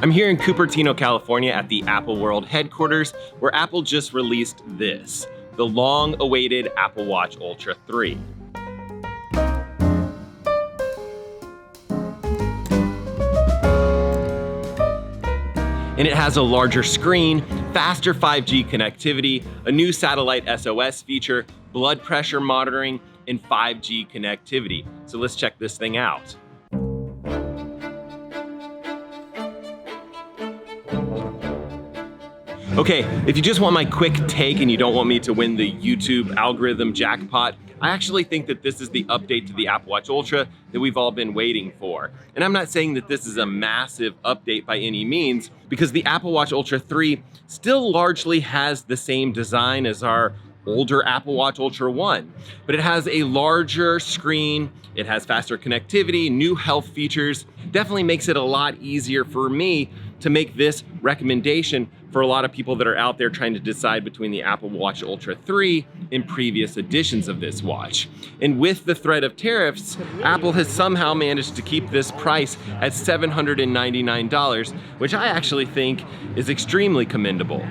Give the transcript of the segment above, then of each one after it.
I'm here in Cupertino, California at the Apple World headquarters, where Apple just released this, the long-awaited Apple Watch Ultra 3. And it has a larger screen, faster 5G connectivity, a new satellite SOS feature, blood pressure monitoring, and 5G connectivity. So let's check this thing out. Okay, if you just want my quick take and you don't want me to win the YouTube algorithm jackpot, I actually think that this is the update to the Apple Watch Ultra that we've all been waiting for. And I'm not saying that this is a massive update by any means, because the Apple Watch Ultra 3 still largely has the same design as our older Apple Watch Ultra 1, but it has a larger screen, it has faster connectivity, new health features, definitely makes it a lot easier for me to make this recommendation for a lot of people that are out there trying to decide between the Apple Watch Ultra 3 and previous editions of this watch. And with the threat of tariffs, Apple has somehow managed to keep this price at $799, which I actually think is extremely commendable.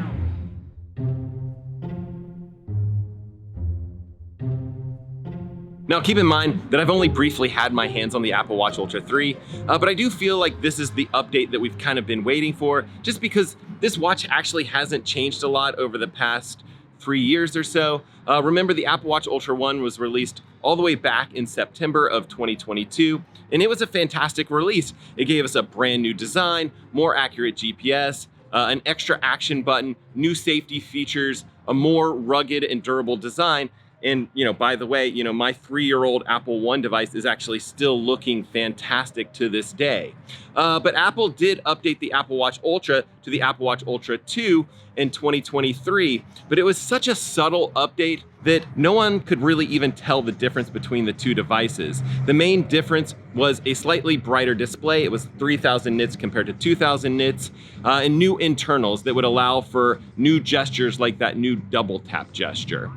Now keep in mind that I've only briefly had my hands on the Apple Watch Ultra 3, but I do feel like this is the update that we've kind of been waiting for, just because this watch actually hasn't changed a lot over the past 3 years or so. Remember, the Apple Watch Ultra 1 was released all the way back in September of 2022, and it was a fantastic release. It gave us a brand new design, more accurate GPS, an extra action button, new safety features, a more rugged and durable design. And, by the way, my 3-year-old Apple One device is actually still looking fantastic to this day. But Apple did update the Apple Watch Ultra to the Apple Watch Ultra 2 in 2023, but it was such a subtle update that no one could really even tell the difference between the two devices. The main difference was a slightly brighter display. It was 3000 nits compared to 2000 nits, and new internals that would allow for new gestures like that new double tap gesture.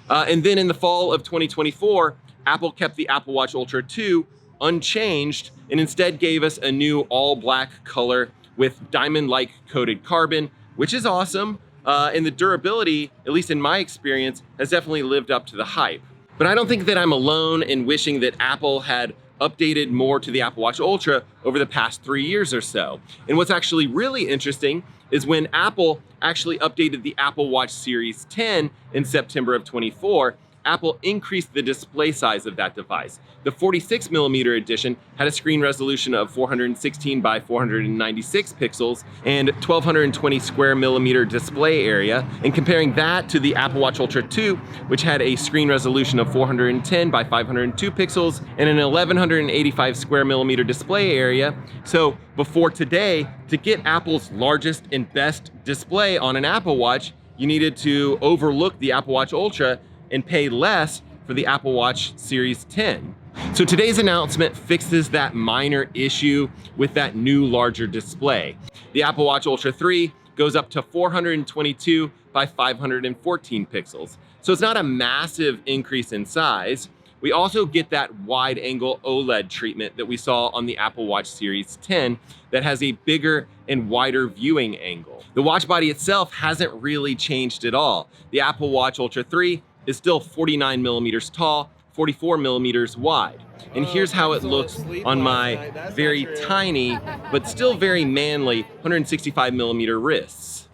And then in the fall of 2024, Apple kept the Apple Watch Ultra 2 unchanged and instead gave us a new all black color with diamond-like coated carbon, which is awesome. And the durability, at least in my experience, has definitely lived up to the hype. But I don't think that I'm alone in wishing that Apple had updated more to the Apple Watch Ultra over the past 3 years or so. And what's actually really interesting is when Apple actually updated the Apple Watch Series 10 in September of 24, Apple increased the display size of that device. The 46mm edition had a screen resolution of 416 by 496 pixels and 1220 square millimeter display area. And comparing that to the Apple Watch Ultra 2, which had a screen resolution of 410 by 502 pixels and an 1185 square millimeter display area. So before today, to get Apple's largest and best display on an Apple Watch, you needed to overlook the Apple Watch Ultra and pay less for the Apple Watch Series 10. So today's announcement fixes that minor issue with that new larger display. The Apple Watch Ultra 3 goes up to 422 by 514 pixels. So it's not a massive increase in size. We also get that wide angle OLED treatment that we saw on the Apple Watch Series 10 that has a bigger and wider viewing angle. The watch body itself hasn't really changed at all. The Apple Watch Ultra 3 is still 49 millimeters tall, 44 millimeters wide. And here's how it looks on my very tiny, but still very manly 165 millimeter wrists.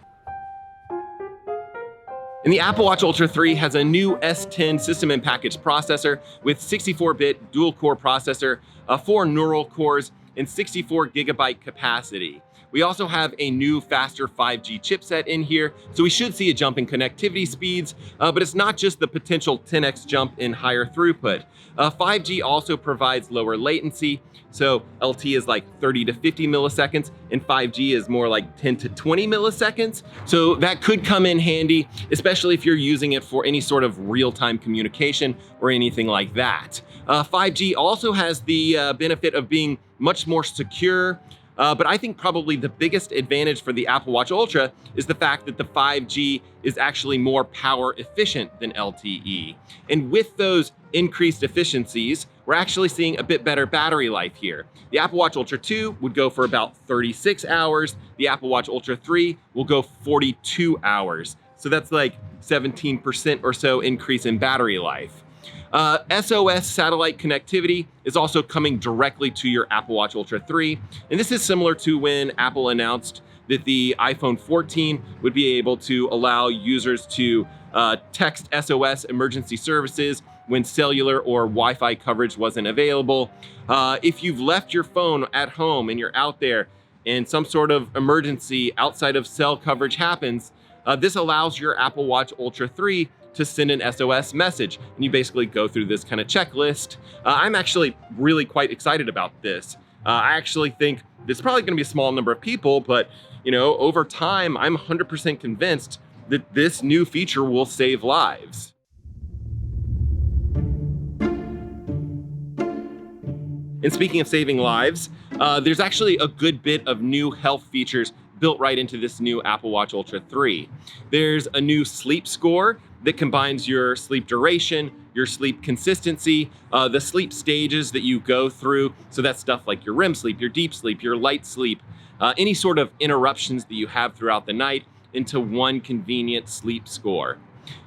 And the Apple Watch Ultra 3 has a new S10 system and package processor with 64-bit dual-core processor, 4 neural cores, and 64 gigabyte capacity. We also have a new faster 5G chipset in here, so we should see a jump in connectivity speeds, but it's not just the potential 10x jump in higher throughput. 5G also provides lower latency, so LT is like 30 to 50 milliseconds, and 5G is more like 10 to 20 milliseconds. So that could come in handy, especially if you're using it for any sort of real-time communication or anything like that. 5G also has the benefit of being much more secure, But I think probably the biggest advantage for the Apple Watch Ultra is the fact that the 5G is actually more power efficient than LTE. And with those increased efficiencies, we're actually seeing a bit better battery life here. The Apple Watch Ultra 2 would go for about 36 hours. The Apple Watch Ultra 3 will go 42 hours. So that's like 17% or so increase in battery life. SOS satellite connectivity is also coming directly to your Apple Watch Ultra 3. And this is similar to when Apple announced that the iPhone 14 would be able to allow users to text SOS emergency services when cellular or Wi-Fi coverage wasn't available. If you've left your phone at home and you're out there and some sort of emergency outside of cell coverage happens, this allows your Apple Watch Ultra 3 to send an SOS message. And you basically go through this kind of checklist. I'm actually really quite excited about this. I actually think it's probably gonna be a small number of people, but over time, I'm 100% convinced that this new feature will save lives. And speaking of saving lives, there's actually a good bit of new health features built right into this new Apple Watch Ultra 3. There's a new sleep score that combines your sleep duration, your sleep consistency, the sleep stages that you go through. So that's stuff like your REM sleep, your deep sleep, your light sleep, any sort of interruptions that you have throughout the night into one convenient sleep score.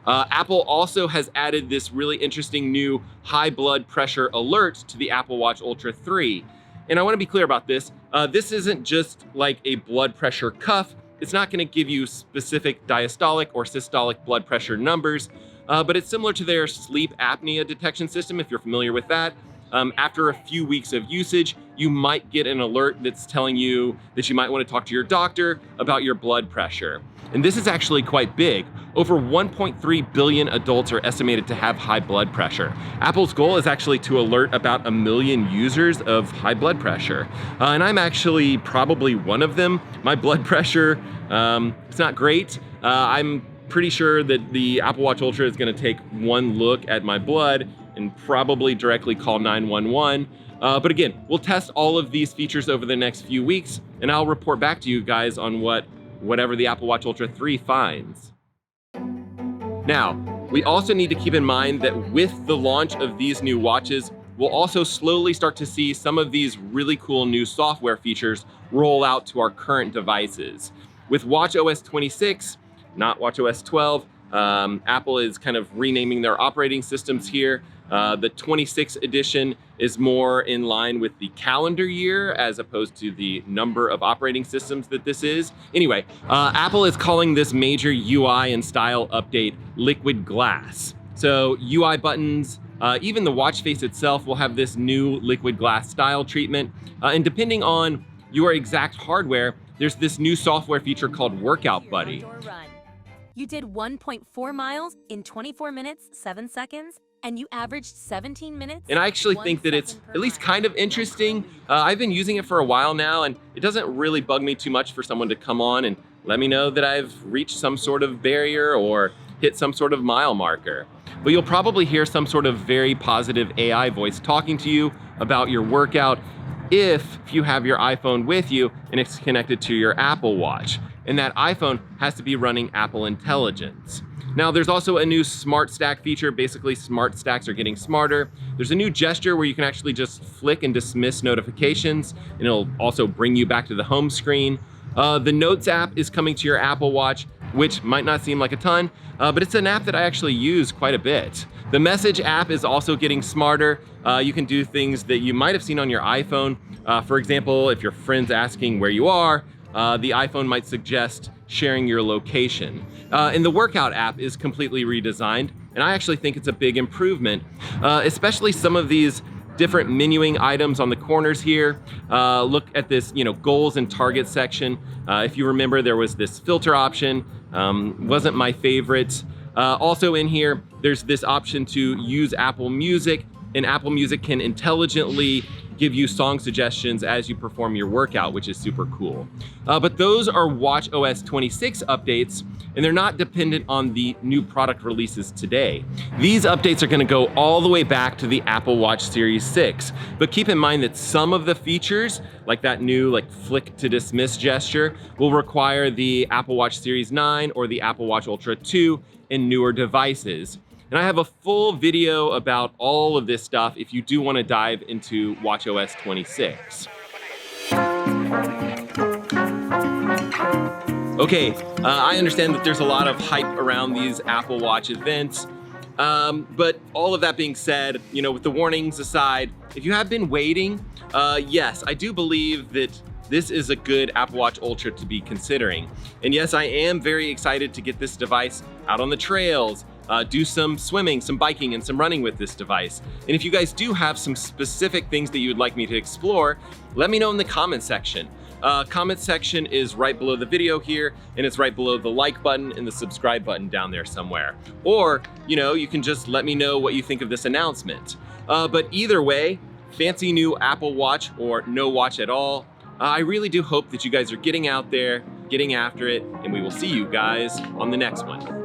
Apple also has added this really interesting new high blood pressure alert to the Apple Watch Ultra 3. And I want to be clear about this. This isn't just like a blood pressure cuff. It's not going to give you specific diastolic or systolic blood pressure numbers, but it's similar to their sleep apnea detection system, if you're familiar with that. After a few weeks of usage, you might get an alert that's telling you that you might want to talk to your doctor about your blood pressure. And this is actually quite big. Over 1.3 billion adults are estimated to have high blood pressure. Apple's goal is actually to alert about 1 million users of high blood pressure. And I'm actually probably one of them. My blood pressure, it's not great. I'm pretty sure that the Apple Watch Ultra is going to take one look at my blood and probably directly call 911. But again, we'll test all of these features over the next few weeks, and I'll report back to you guys on whatever the Apple Watch Ultra 3 finds. Now, we also need to keep in mind that with the launch of these new watches, we'll also slowly start to see some of these really cool new software features roll out to our current devices. With WatchOS 26, not WatchOS 12, Apple is kind of renaming their operating systems here. The 26 edition is more in line with the calendar year as opposed to the number of operating systems that this is. Anyway, Apple is calling this major UI and style update Liquid Glass. So UI buttons, even the watch face itself will have this new liquid glass style treatment. And depending on your exact hardware, there's this new software feature called Workout Buddy. You did 1.4 miles in 24 minutes, 7 seconds, and you averaged 17 minutes. And I actually think that it's at least kind of interesting. I've been using it for a while now, and it doesn't really bug me too much for someone to come on and let me know that I've reached some sort of barrier or hit some sort of mile marker. But you'll probably hear some sort of very positive AI voice talking to you about your workout if you have your iPhone with you and it's connected to your Apple Watch. And that iPhone has to be running Apple Intelligence. Now, there's also a new Smart Stack feature. Basically, Smart Stacks are getting smarter. There's a new gesture where you can actually just flick and dismiss notifications, and it'll also bring you back to the home screen. The Notes app is coming to your Apple Watch, which might not seem like a ton, but it's an app that I actually use quite a bit. The Message app is also getting smarter. You can do things that you might have seen on your iPhone. For example, if your friend's asking where you are, the iPhone might suggest sharing your location. And the Workout app is completely redesigned, and I actually think it's a big improvement, especially some of these different menuing items on the corners here. Look at this, goals and target section. If you remember, there was this filter option, wasn't my favorite. Also in here, there's this option to use Apple Music and Apple Music can intelligently give you song suggestions as you perform your workout, which is super cool. But those are WatchOS 26 updates, and they're not dependent on the new product releases today. These updates are gonna go all the way back to the Apple Watch Series 6, but keep in mind that some of the features, like that new flick to dismiss gesture, will require the Apple Watch Series 9 or the Apple Watch Ultra 2 in newer devices. And I have a full video about all of this stuff if you do want to dive into WatchOS 26. Okay, I understand that there's a lot of hype around these Apple Watch events, but all of that being said, with the warnings aside, if you have been waiting, yes, I do believe that this is a good Apple Watch Ultra to be considering. And yes, I am very excited to get this device out on the trails, do some swimming, some biking, and some running with this device. And if you guys do have some specific things that you would like me to explore, let me know in the comment section. Comment section is right below the video here, and it's right below the like button and the subscribe button down there somewhere. Or, you can just let me know what you think of this announcement. But either way, fancy new Apple Watch or no watch at all, I really do hope that you guys are getting out there, getting after it, and we will see you guys on the next one.